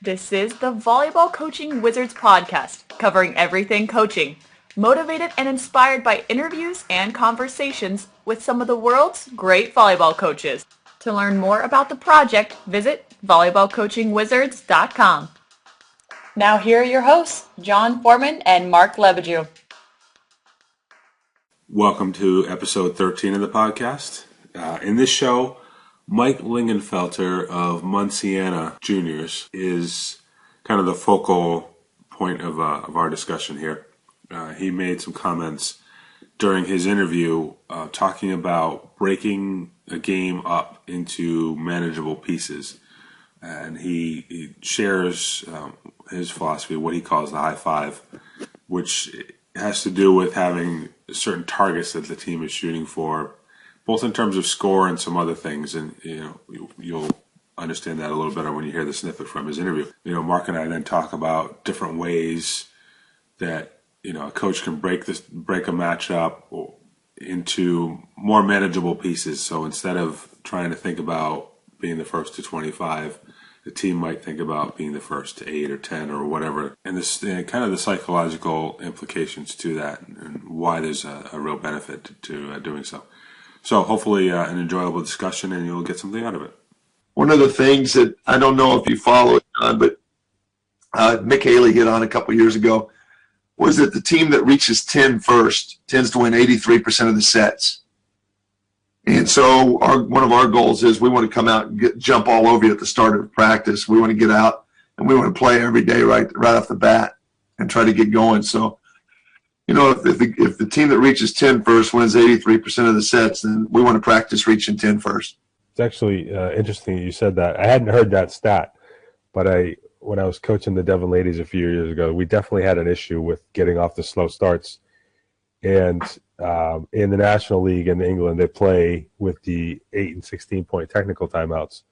This is the Volleyball Coaching Wizards Podcast, covering everything coaching, motivated and inspired by interviews and conversations with some of the world's great volleyball coaches. To learn more about the project, visit volleyballcoachingwizards.com. Now here are your hosts, John Foreman and Mark Lebedew. Welcome to episode 13 of the podcast. In this show, Mike Lingenfelter of Munciana Juniors is kind of the focal point of our discussion here. He made some comments during his interview talking about breaking a game up into manageable pieces. And he shares his philosophy, what he calls the high five, which has to do with having certain targets that the team is shooting for, both in terms of score and some other things. And, you'll understand that a little better when you hear the snippet from his interview. Mark and I then talk about different ways that, a coach can break a match up into more manageable pieces. So instead of trying to think about being the first to 25, the team might think about being the first to 8 or 10 or whatever. And this kind of the psychological implications to that and why there's a real benefit to doing so. So hopefully an enjoyable discussion and you'll get something out of it. One of the things that I don't know if you follow it, John, but Mick Haley hit on a couple years ago was that the team that reaches 10 first tends to win 83% of the sets. And so one of our goals is we want to come out and jump all over you at the start of practice. We want to get out and we want to play every day right off the bat and try to get going. So, if the team that reaches 10 first wins 83% of the sets, then we want to practice reaching 10 first. It's actually interesting you said that. I hadn't heard that stat, but when I was coaching the Devon ladies a few years ago, we definitely had an issue with getting off the slow starts. And in the National League in England, they play with the 8 and 16-point technical timeouts.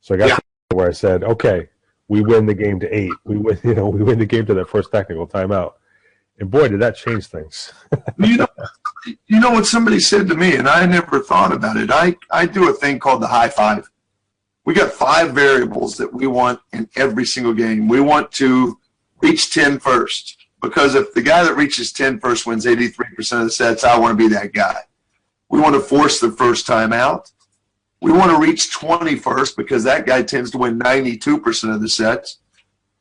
So I got to where I said, okay, we win the game to 8. We win the game to that first technical timeout. And boy, did that change things. You know what somebody said to me, and I never thought about it. I do a thing called the high five. We got 5 variables that we want in every single game. We want to reach 10 first. Because if the guy that reaches 10 first wins 83% of the sets, I want to be that guy. We want to force the first time out. We want to reach 20 first because that guy tends to win 92% of the sets.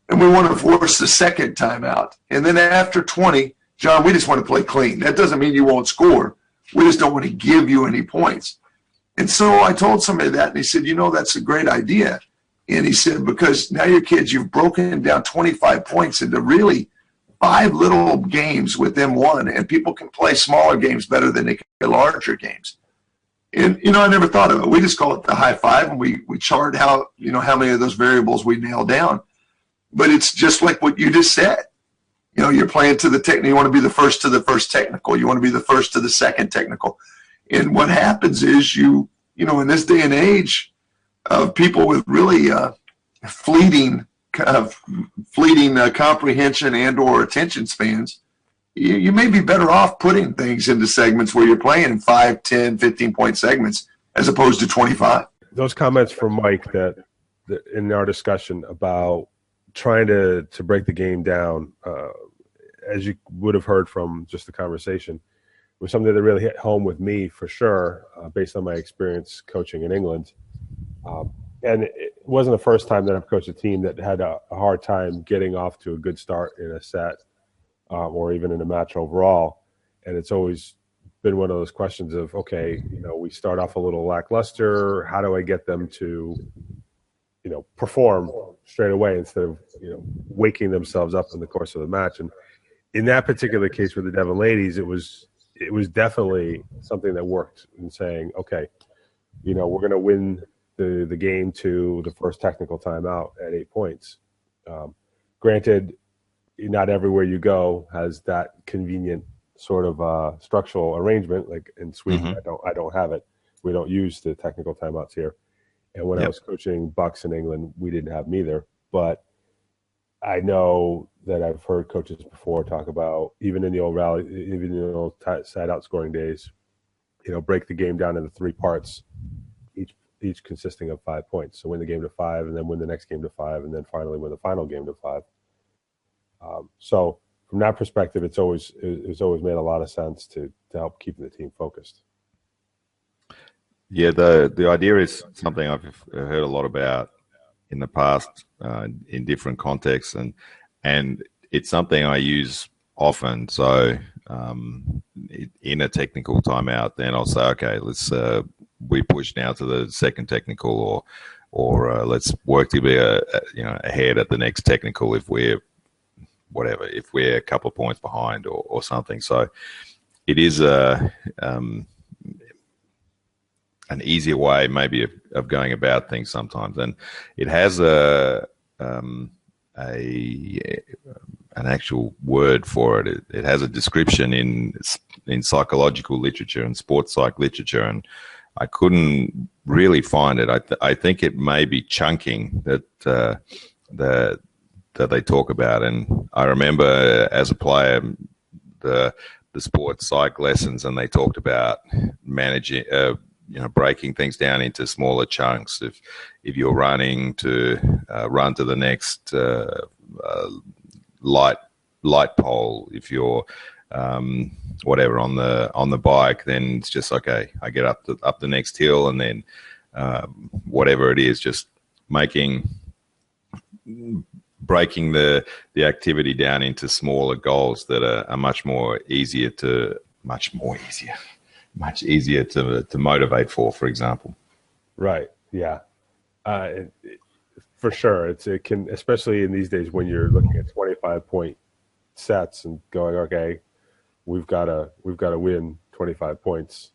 And we want to force the second time out. And then after 20, John, we just want to play clean. That doesn't mean you won't score. We just don't want to give you any points. And so I told somebody that, and he said, that's a great idea. And he said, because now your kids, you've broken down 25 points into really 5 little games with M1, and people can play smaller games better than they can play larger games. And, I never thought of it. We just call it the high five, and we chart how many of those variables we nail down. But it's just like what you just said. You're playing to the technical. You want to be the first to the first technical. You want to be the first to the second technical. And what happens is in this day and age of people with really fleeting comprehension and or attention spans, you may be better off putting things into segments where you're playing in 5, 10, 15-point segments as opposed to 25. Those comments from Mike that in our discussion about trying to break the game down, as you would have heard from just the conversation, was something that really hit home with me for sure, based on my experience coaching in England. And it wasn't the first time that I've coached a team that had a hard time getting off to a good start in a set or even in a match overall. And it's always been one of those questions of, okay, we start off a little lackluster. How do I get them to, perform straight away instead of, waking themselves up in the course of the match? And in that particular case with the Devon ladies, it was definitely something that worked in saying, okay, we're going to win the game to the first technical timeout at 8 points. Granted, not everywhere you go has that convenient sort of structural arrangement. Like in Sweden, I don't have it. We don't use the technical timeouts here. And when I was coaching Bucks in England, we didn't have them either. But I know that I've heard coaches before talk about, even in the old rally, even in the old side out scoring days, break the game down into 3 parts. each consisting of 5 points. So win the game to 5, and then win the next game to 5, and then finally win the final game to 5. So from that perspective, it's always made a lot of sense to help keeping the team focused. Yeah, the idea is something I've heard a lot about in the past in different contexts, and it's something I use often. So in a technical timeout, then I'll say, okay, let's we push now to the second technical, or let's work to be ahead at the next technical if we're a couple of points behind or something. So it is an easier way maybe of going about things sometimes, and it has an actual word for it. It has a description in psychological literature and sports psych literature, and I couldn't really find it. I think it may be chunking that they talk about, and I remember as a player the sports psych lessons, and they talked about managing. Breaking things down into smaller chunks. If you're running to run to the next light pole, if you're whatever on the bike, then it's just okay. I get up the next hill, and then whatever it is, just breaking the activity down into smaller goals that are much easier to motivate for example. Right. Yeah. For sure. It can, especially in these days when you're looking at 25-point sets and going, okay, we've got to win 25 points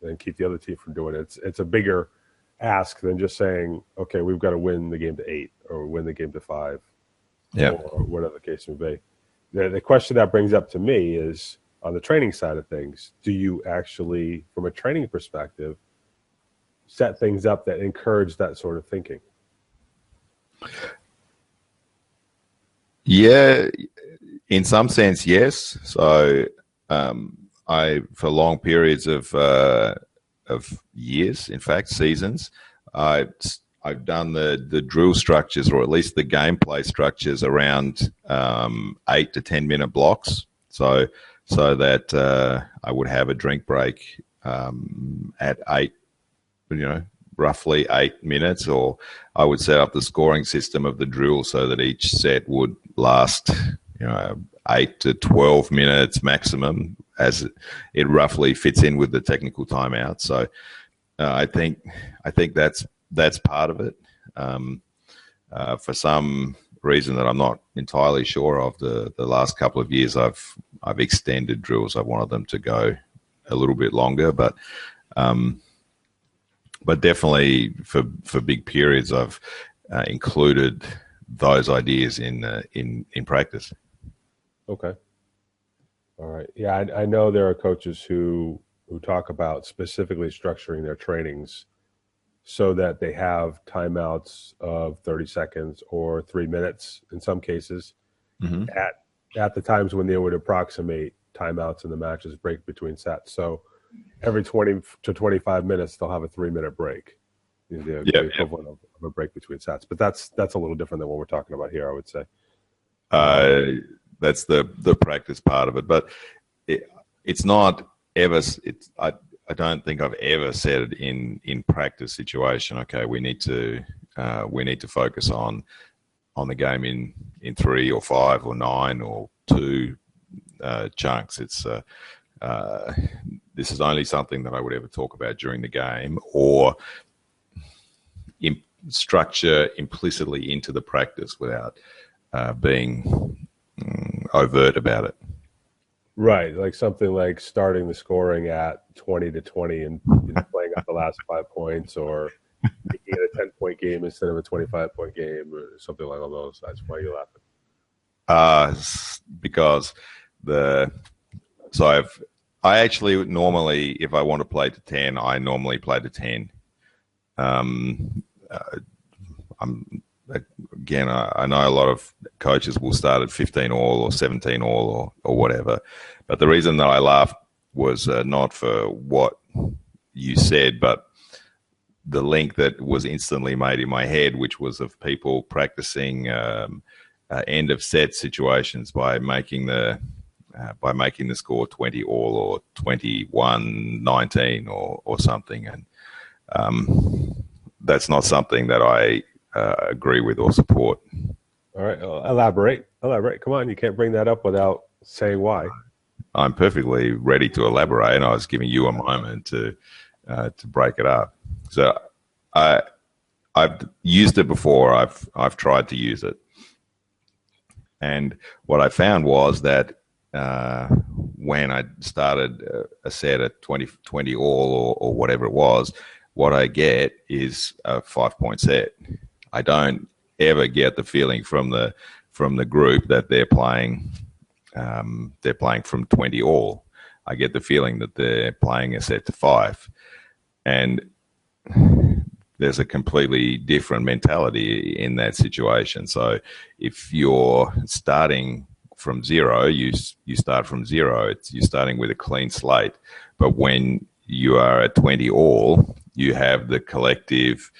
and keep the other team from doing it. It's a bigger ask than just saying, okay, we've got to win the game to 8 or win the game to 5. Yeah. Or whatever the case may be. The question that brings up to me is, on the training side of things, do you actually, from a training perspective, set things up that encourage that sort of thinking? Yeah, in some sense, yes. So I, for long periods of years, in fact, seasons, I've done the drill structures, or at least the gameplay structures, around 8 to 10 minute blocks. So that I would have a drink break at 8, roughly 8 minutes, or I would set up the scoring system of the drill so that each set would last, 8 to 12 minutes maximum, as it roughly fits in with the technical timeout. So I think that's part of it. For some reason that I'm not entirely sure of, the last couple of years I've extended drills. I wanted them to go a little bit longer, but definitely for big periods I've included those ideas in practice. Okay. All right. Yeah, I know there are coaches who talk about specifically structuring their trainings so that they have timeouts of 30 seconds or 3 minutes in some cases, mm-hmm. at the times when they would approximate timeouts in the matches break between sets. So every 20 to 25 minutes, they'll have a 3-minute break, the equivalent of a break between sets. But that's a little different than what we're talking about here, I would say. That's the practice part of it, but it's not ever. I don't think I've ever said it in practice situation. Okay, we need to focus on the game in 3 or 5 or 9 or 2 chunks. It's this is only something that I would ever talk about during the game, or structure implicitly into the practice without being overt about it. Right, like something like starting the scoring at 20 to 20 and playing out the last 5 points, or making it a 10-point game instead of a 25-point game, or something like all those. That's why you're laughing. Because I actually normally, if I want to play to 10, I normally play to 10. Again, I know a lot of coaches will start at 15 all or 17 all or whatever. But the reason that I laughed was not for what you said, but the link that was instantly made in my head, which was of people practicing end of set situations by making the score 20 all or 21-19 or something, and that's not something that I agree with or support. All right, elaborate. Come on, you can't bring that up without saying why. I'm perfectly ready to elaborate, and I was giving you a moment to break it up. So I've used it before. I've tried to use it, and what I found was that when I started a set at 20 all or whatever it was, what I get is a 5-point set. I don't ever get the feeling from the group that they're playing from 20 all. I get the feeling that they're playing a set to 5, and there's a completely different mentality in that situation. So if you're starting from zero, you start from zero. You're starting with a clean slate. But when you are at 20 all, you have the collective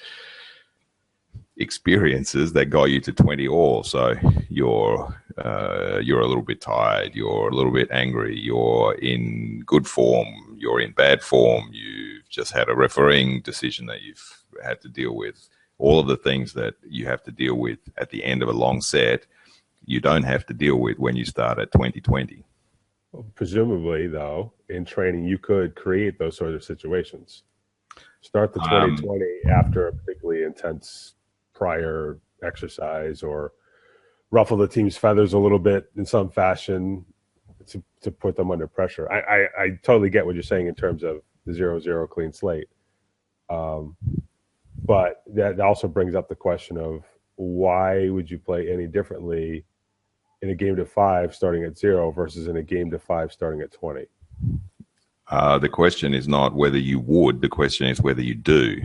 experiences that got you to 20 all. So you're a little bit tired, you're a little bit angry, you're in good form, you're in bad form, you've just had a refereeing decision that you've had to deal with. All of the things that you have to deal with at the end of a long set, you don't have to deal with when you start at 2020. Well, presumably, though, in training, you could create those sort of situations. Start the 2020 after a particularly intense prior exercise, or ruffle the team's feathers a little bit in some fashion to put them under pressure. I totally get what you're saying in terms of the 0-0 clean slate. But that also brings up the question of why would you play any differently in a game to 5 starting at 0 versus in a game to 5 starting at 20? The question is not whether you would, the question is whether you do.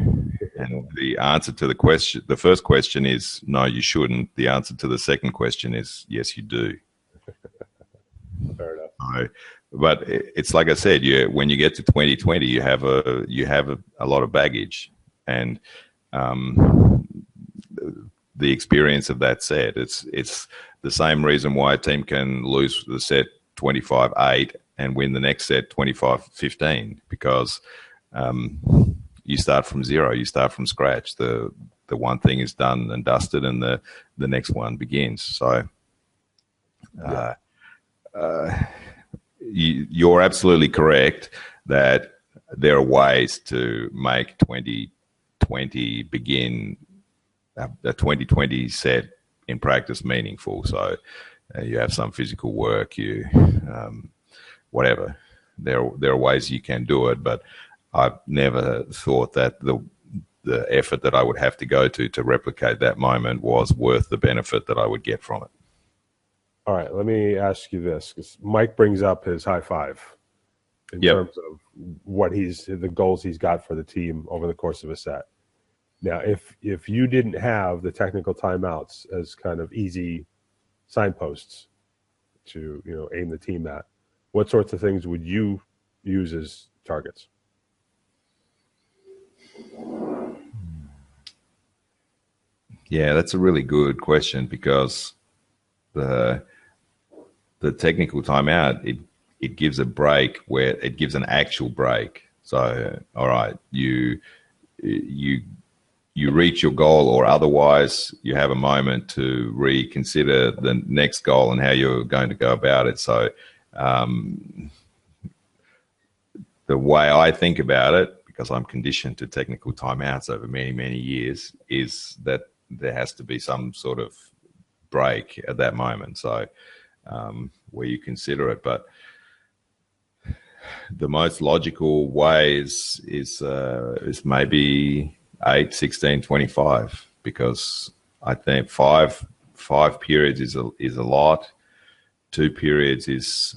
And the answer to the first question is no, you shouldn't. The answer to the second question is yes, you do. Fair enough. But it's like I said, when you get to 2020, you have a lot of baggage, and the experience of that set. It's the same reason why a team can lose the set 25-8 and win the next set 25-15, because you start from zero, you start from scratch. The one thing is done and dusted, and the next one begins. So you're absolutely correct that there are ways to make 2020 begin a 2020 set in practice meaningful. So you have some physical work, whatever. There are ways you can do it, but I've never thought that the effort that I would have to go to replicate that moment was worth the benefit that I would get from it. All right, let me ask you this, because Mike brings up his high five in terms of what the goals he's got for the team over the course of a set. Now, if you didn't have the technical timeouts as kind of easy signposts to aim the team at, what sorts of things would you use as targets? Yeah, that's a really good question, because the technical timeout, it gives a break where it gives an actual break. So, all right, you reach your goal, or otherwise you have a moment to reconsider the next goal and how you're going to go about it. So the way I think about it, because I'm conditioned to technical timeouts over many, many years, is that there has to be some sort of break at that moment. So where you consider it, but the most logical way is maybe 8, 16, 25, because I think five periods is a lot. 2 periods is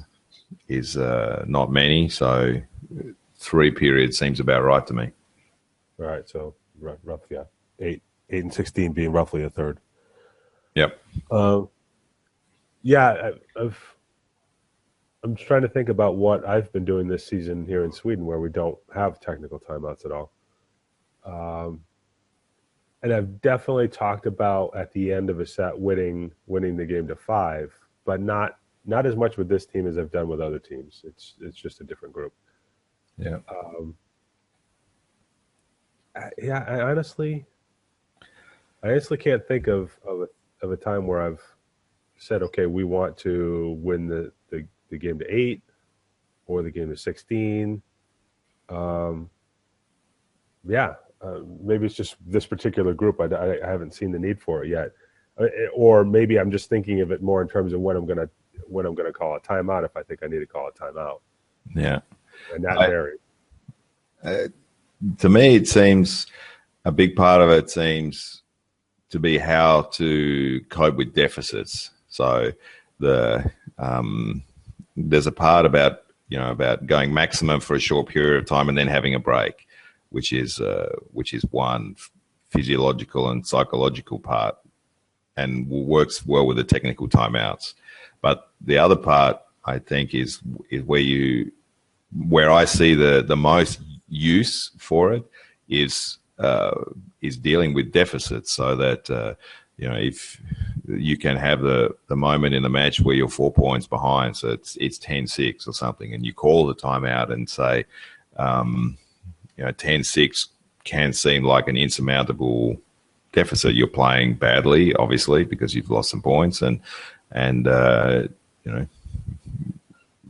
not many. So 3 periods seems about right to me. All right. So roughly 8 and 16 being roughly a third. Yep. I'm trying to think about what I've been doing this season here in Sweden, where we don't have technical timeouts at all. And I've definitely talked about at the end of a set winning the game to 5, but not as much with this team as I've done with other teams. It's just a different group. Yeah. I honestly can't think of a time where I've said, okay, we want to win the game to 8 or the game to 16. Maybe it's just this particular group. I haven't seen the need for it yet, or maybe I'm just thinking of it more in terms of when I'm gonna call a timeout if I think I need to call a timeout. Yeah, and that varies. To me, it seems a big part of it seems to be how to cope with deficits. So there's a part about going maximum for a short period of time and then having a break, which is one physiological and psychological part, and works well with the technical timeouts. But the other part, I think, is where I see the most use for it is dealing with deficits, so that if you can have the moment in the match where you're 4 points behind, so it's 10-6 or something, and you call the timeout and say, 10-6 can seem like an insurmountable deficit. You're playing badly, obviously, because you've lost some points, and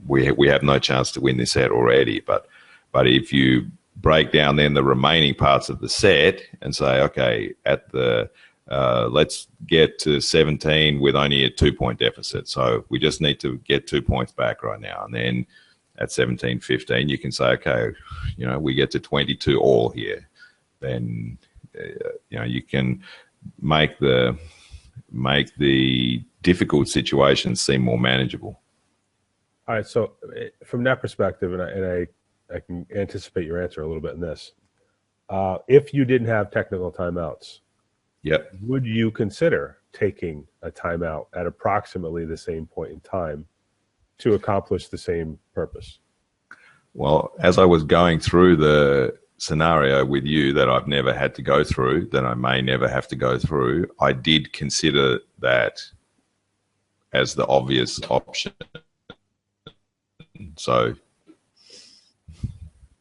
we have no chance to win this set already. But if you break down then the remaining parts of the set and say, okay, let's get to 17 with only a 2-point deficit. So we just need to get 2 points back right now. And then at 17-15, you can say, okay, we get to 22 all here. Then, you can make the difficult situations seem more manageable. All right. So from that perspective, and I can anticipate your answer a little bit in this. If you didn't have technical timeouts, yep, would you consider taking a timeout at approximately the same point in time to accomplish the same purpose? Well, as I was going through the scenario with you that I've never had to go through, that I may never have to go through, I did consider that as the obvious option. So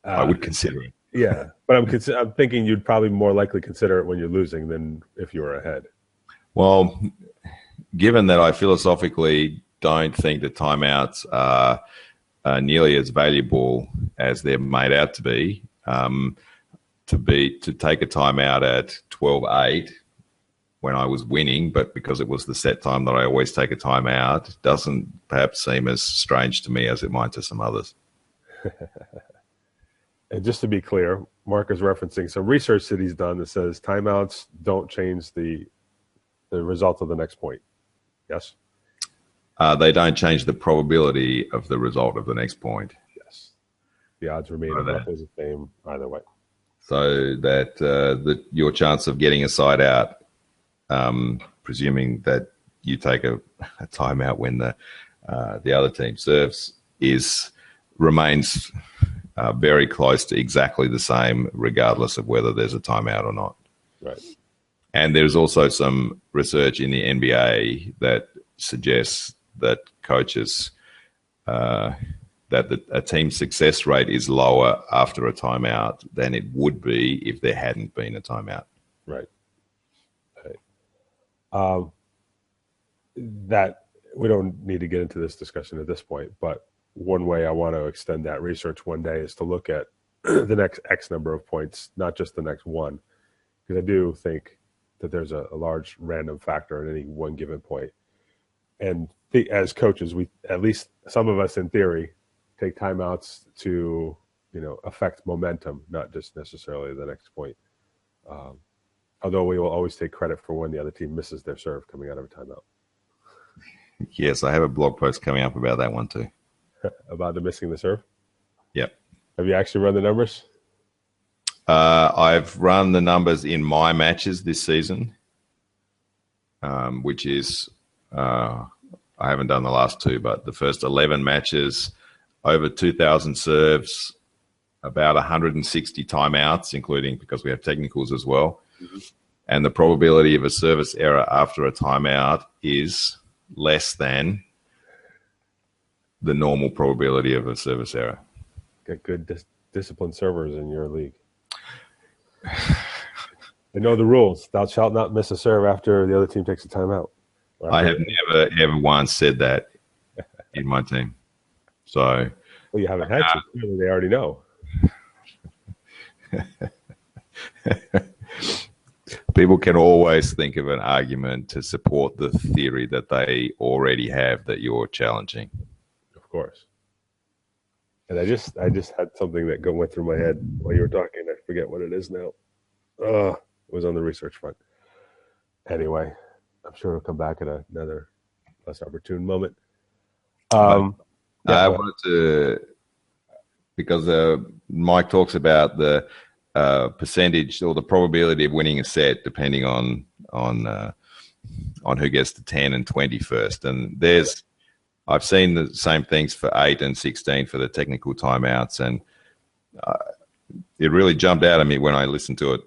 I would consider it. Yeah, but I'm thinking you'd probably more likely consider it when you're losing than if you were ahead. Well, given that I philosophically don't think that timeouts are nearly as valuable as they're made out to be, to take a timeout at 12-8 when I was winning, but because it was the set time that I always take a timeout, doesn't perhaps seem as strange to me as it might to some others. And just to be clear, Mark is referencing some research that he's done that says timeouts don't change the result of the next point. Yes? They don't change the probability of the result of the next point. Yes. The odds remain roughly the same either way. So that your chance of getting a side out, presuming that you take a timeout when the other team serves, remains very close to exactly the same, regardless of whether there's a timeout or not. Right. And there's also some research in the NBA that suggests that coaches that a team's success rate is lower after a timeout than it would be if there hadn't been a timeout. Right. That we don't need to get into this discussion at this point, but one way I want to extend that research one day is to look at the next X number of points, not just the next one, because I do think that there's a large random factor at any one given point. And as coaches, we, at least some of us in theory, take timeouts to, affect momentum, not just necessarily the next point. Although we will always take credit for when the other team misses their serve coming out of a timeout. Yes, I have a blog post coming up about that one too. About the missing the serve? Yep. Have you actually run the numbers? I've run the numbers in my matches this season, which is, I haven't done the last two, but the first 11 matches, over 2,000 serves, about 160 timeouts, including because we have technicals as well. Mm-hmm. And the probability of a service error after a timeout is less than the normal probability of a service error. Get good disciplined servers in your league. They know the rules. Thou shalt not miss a serve after the other team takes a timeout. I have never, ever once said that in my team. So, well, you haven't had to. Clearly, they already know. People can always think of an argument to support the theory that they already have that you're challenging. Of course. And I just had something that went through my head while you were talking. I forget what it is now. It was on the research front. Anyway, I'm sure it'll come back at another less opportune moment. I wanted to, because Mike talks about the percentage or the probability of winning a set depending on who gets to 10 and 20 first. And I've seen the same things for 8 and 16 for the technical timeouts, and it really jumped out at me when I listened to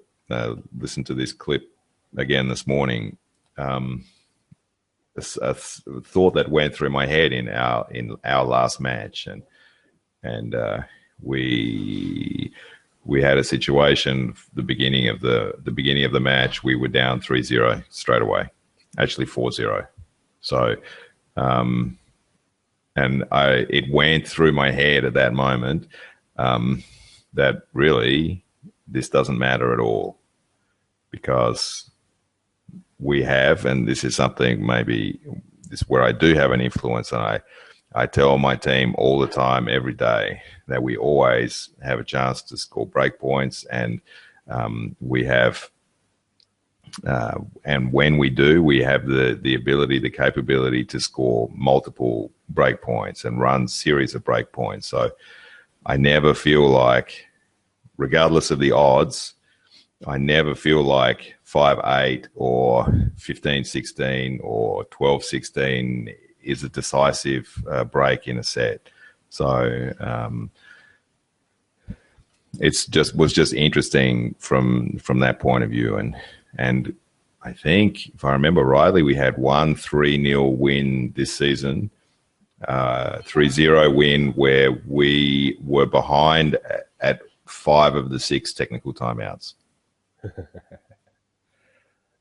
this clip again this morning. A thought that went through my head in our last match, and we had a situation. The beginning of the match, we were down 3-0 straight away, actually 4-0. So, and it went through my head at that moment that really this doesn't matter at all, because we have, and this is something maybe this is where I do have an influence, and I tell my team all the time, every day, that we always have a chance to score break points, and we have, and when we do, we have the ability, the capability to score multiple break points and run series of break points. So I never feel like, regardless of the odds, I never feel like 5-8 or 15-16 or 12-16 is a decisive break in a set. So was just interesting from that point of view, and I think, if I remember rightly, we had one 3-0 win this season, 3-0 win where we were behind at 5 of the 6 technical timeouts.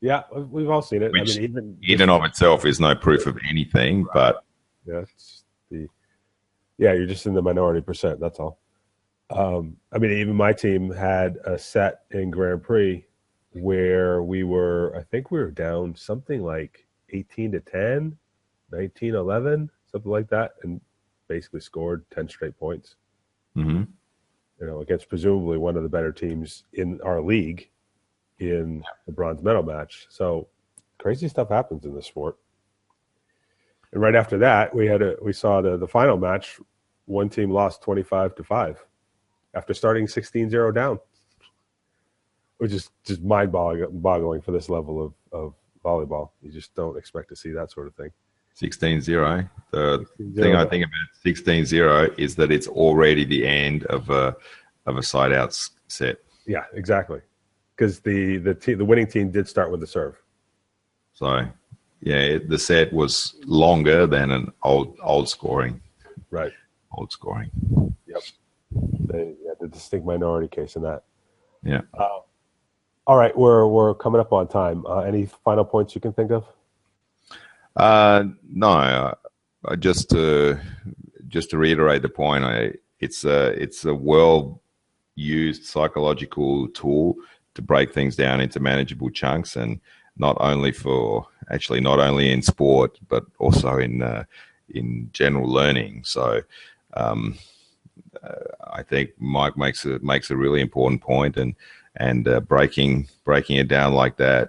Yeah, we've all seen it. Which, I mean, in and of itself, is no proof of anything. But you're just in the minority percent. That's all. I mean, even my team had a set in Grand Prix where I think we were down something like 18-10, 19-11, something like that, and basically scored 10 straight points. Mm-hmm. Against presumably one of the better teams in our league in the bronze medal match. So crazy stuff happens in this sport. And right after that, we saw the final match. One team lost 25-5 after starting 16-0 down, which is just mind-boggling for this level of volleyball. You just don't expect to see that sort of thing. 16-0. The thing I think about 16-0 is that it's already the end of a side-out set. Yeah, exactly. Because the winning team did start with the serve. So, yeah, the set was longer than an old scoring. Right. Old scoring. Yep. The distinct minority case in that. Yeah. All right, we're coming up on time. Any final points you can think of? No. Just to reiterate the point, it's a well-used psychological tool to break things down into manageable chunks, and not only in sport, but also in general learning. So I think Mike makes a really important point, and breaking it down like that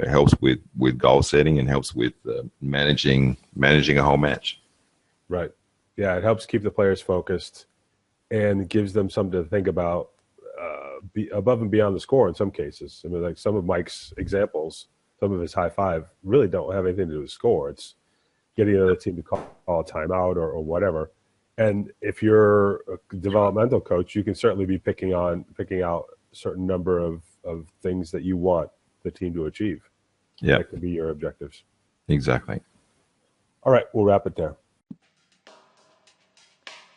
helps with goal setting and helps with managing a whole match. Right. Yeah, it helps keep the players focused and gives them something to think about above and beyond the score in some cases. I mean, like some of Mike's examples, some of his high five really don't have anything to do with score. It's getting another team to call a timeout or whatever. And if you're a developmental coach, you can certainly be picking out a certain number of things that you want the team to achieve. Yeah. That could be your objectives. Exactly. All right, we'll wrap it there.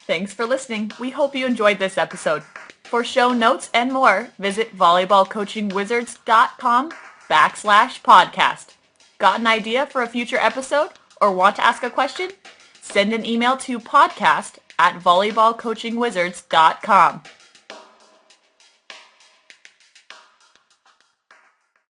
Thanks for listening. We hope you enjoyed this episode. For show notes and more, visit volleyballcoachingwizards.com/podcast. Got an idea for a future episode or want to ask a question? Send an email to podcast@volleyballcoachingwizards.com.